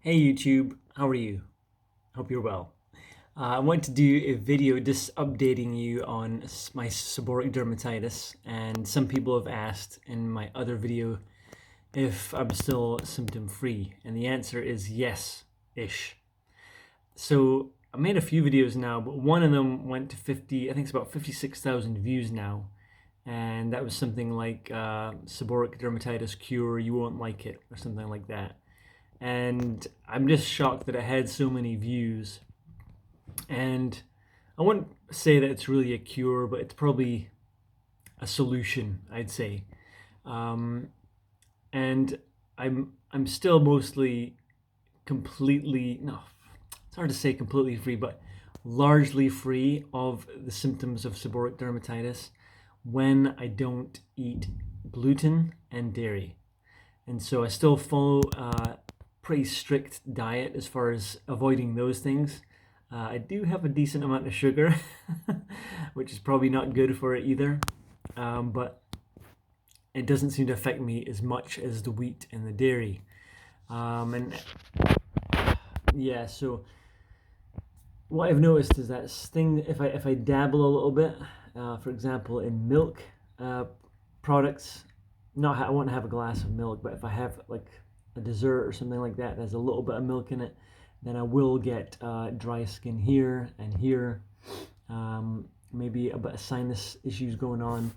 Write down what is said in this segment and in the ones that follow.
Hey YouTube, how are you? Hope you're well. I want to do a video just updating you on my seborrheic dermatitis, and some people have asked in my other video if I'm still symptom free, and the answer is yes-ish. So I made a few videos now, but one of them went to 50, I think it's about 56,000 views now, and that was something like seborrheic dermatitis cure, you won't like it, or something like that. And I'm just shocked that it had so many views. And I wouldn't say that it's really a cure, but it's probably a solution, I'd say. And I'm still mostly completely, no, it's hard to say completely free, but largely free of the symptoms of seborrheic dermatitis when I don't eat gluten and dairy. And so I still follow pretty strict diet as far as avoiding those things. I do have a decent amount of sugar, which is probably not good for it either, but it doesn't seem to affect me as much as the wheat and the dairy. And yeah, so what I've noticed is that thing, if I dabble a little bit, for example, in milk products, I won't have a glass of milk, but if I have like a dessert or something like that has a little bit of milk in it, then I will get dry skin here and here, maybe a bit of sinus issues going on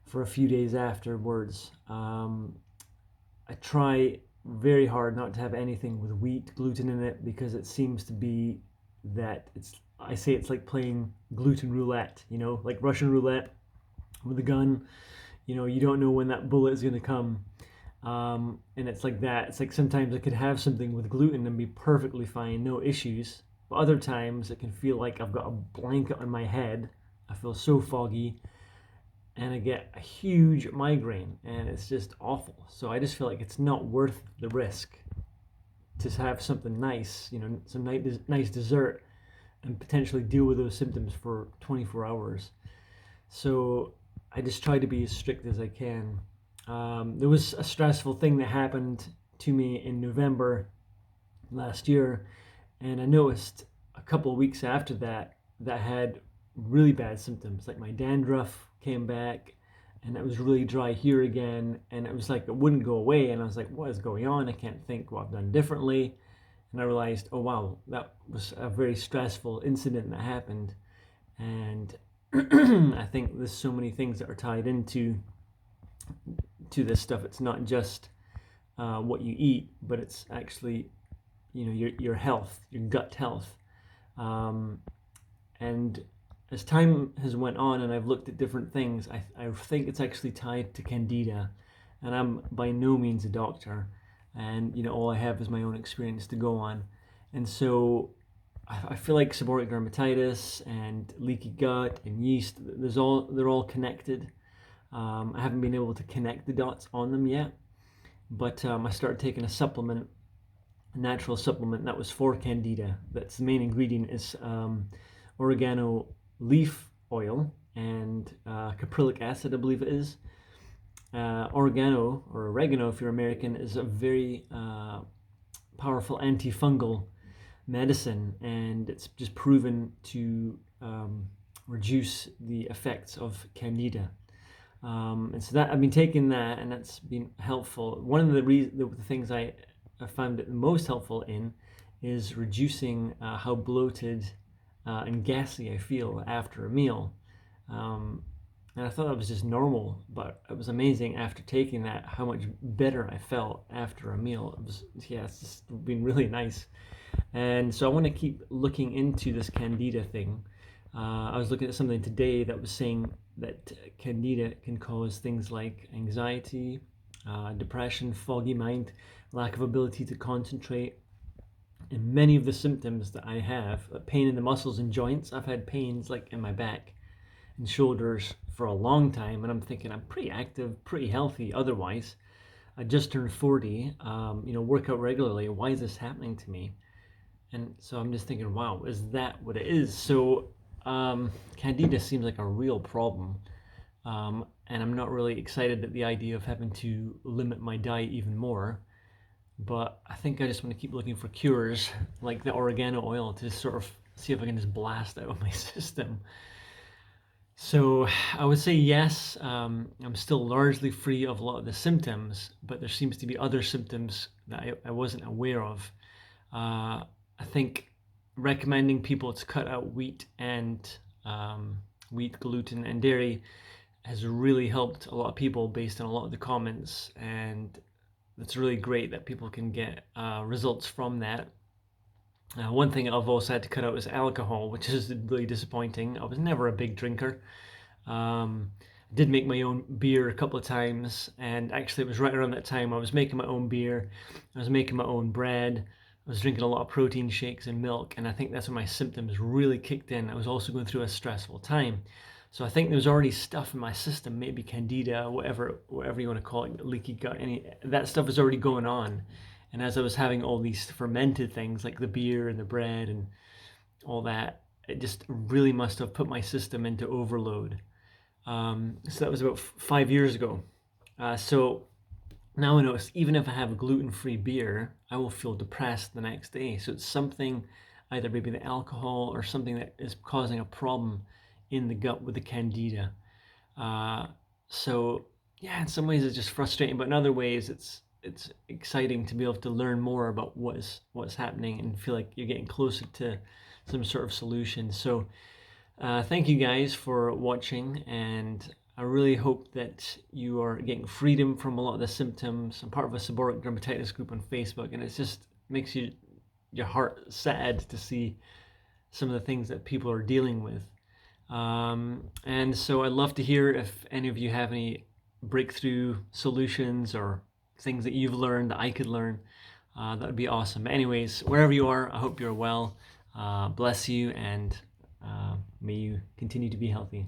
for a few days afterwards. I try very hard not to have anything with wheat, gluten in it, because it seems to be that I say it's like playing gluten roulette, like Russian roulette with a gun. You don't know when that bullet is going to come. And it's like that. It's like sometimes I could have something with gluten and be perfectly fine, no issues. But other times it can feel like I've got a blanket on my head. I feel so foggy and I get a huge migraine and it's just awful. So I just feel like it's not worth the risk to have something nice, some nice dessert and potentially deal with those symptoms for 24 hours. So I just try to be as strict as I can. There was a stressful thing that happened to me in November last year, and I noticed a couple of weeks after that I had really bad symptoms. Like my dandruff came back, and it was really dry here again, and it was like it wouldn't go away, and I was like, what is going on? I can't think what I've done differently. And I realized, oh wow, that was a very stressful incident that happened. And I think there's so many things that are tied into this stuff. It's not just what you eat, but it's actually your health, your gut health. And as time has went on and I've looked at different things, I think it's actually tied to candida. And I'm by no means a doctor, and all I have is my own experience to go on. And so I feel like seborrheic dermatitis and leaky gut and yeast, they're all connected. I haven't been able to connect the dots on them yet, but I started taking a natural supplement that was for candida. That's the main ingredient is oregano leaf oil and caprylic acid, I believe it is. Oregano, or oregano if you're American, is a very powerful antifungal medicine, and it's just proven to reduce the effects of candida. And so that I've been taking that, and that's been helpful. One of the things I found it the most helpful in is reducing how bloated and gassy I feel after a meal. And I thought that was just normal, but it was amazing after taking that how much better I felt after a meal. It's just been really nice. And so I want to keep looking into this candida thing. I was looking at something today that was saying that candida can cause things like anxiety, depression, foggy mind, lack of ability to concentrate. And many of the symptoms that I have, pain in the muscles and joints, I've had pains like in my back and shoulders for a long time, and I'm thinking I'm pretty active, pretty healthy otherwise. I just turned 40, work out regularly. Why is this happening to me? And so I'm just thinking, wow, is that what it is? So candida seems like a real problem, and I'm not really excited at the idea of having to limit my diet even more. but I think I just want to keep looking for cures like the oregano oil to sort of see if I can just blast out of my system. So I would say yes, I'm still largely free of a lot of the symptoms, but there seems to be other symptoms that I wasn't aware of. I think recommending people to cut out wheat and wheat, gluten, and dairy has really helped a lot of people based on a lot of the comments, and it's really great that people can get results from that. One thing I've also had to cut out is alcohol, which is really disappointing. I was never a big drinker. I did make my own beer a couple of times, and actually it was right around that time I was making my own beer, I was making my own bread, I was drinking a lot of protein shakes and milk, and I think that's when my symptoms really kicked in. I was also going through a stressful time. So I think there was already stuff in my system, maybe candida, whatever you want to call it, leaky gut, any that stuff is already going on. And as I was having all these fermented things like the beer and the bread and all that, it just really must have put my system into overload. So that was about 5 years ago. So now I notice even if I have a gluten-free beer, I will feel depressed the next day. So it's something, either maybe the alcohol or something that is causing a problem in the gut with the candida. So yeah, in some ways it's just frustrating, but in other ways it's exciting to be able to learn more about what's happening and feel like you're getting closer to some sort of solution. So thank you guys for watching, and I really hope that you are getting freedom from a lot of the symptoms. I'm part of a seborrheic dermatitis group on Facebook, and it just makes your heart sad to see some of the things that people are dealing with. And so I'd love to hear if any of you have any breakthrough solutions or things that you've learned that I could learn. That would be awesome. But anyways, wherever you are, I hope you're well. Bless you, and may you continue to be healthy.